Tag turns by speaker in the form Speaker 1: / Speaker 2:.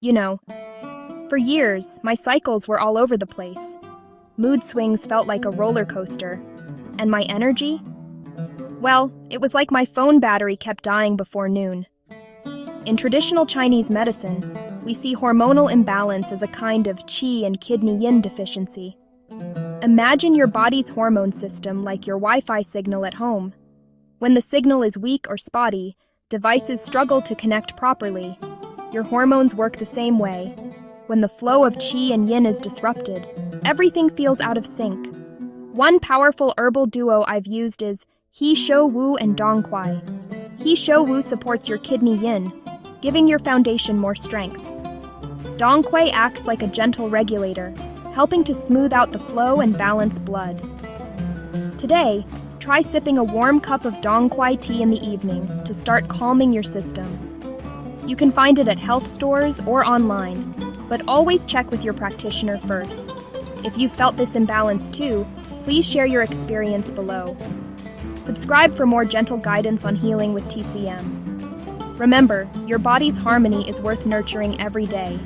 Speaker 1: You know, for years, my cycles were all over the place. Mood swings felt like a roller coaster. And my energy? Well, it was like my phone battery kept dying before noon. In traditional Chinese medicine, we see hormonal imbalance as a kind of Qi and Kidney Yin deficiency. Imagine your body's hormone system like your Wi-Fi signal at home. When the signal is weak or spotty, devices struggle to connect properly. Your hormones work the same way. When the flow of Qi and Yin is disrupted, everything feels out of sync. One powerful herbal duo I've used is He Shou Wu and Dong Quai. He Shou Wu supports your kidney yin, giving your foundation more strength. Dong Quai acts like a gentle regulator, helping to smooth out the flow and balance blood. Today, try sipping a warm cup of Dong Quai tea in the evening to start calming your system. You can find it at health stores or online, but always check with your practitioner first. If you felt this imbalance too, please share your experience below. Subscribe for more gentle guidance on healing with TCM. Remember, your body's harmony is worth nurturing every day.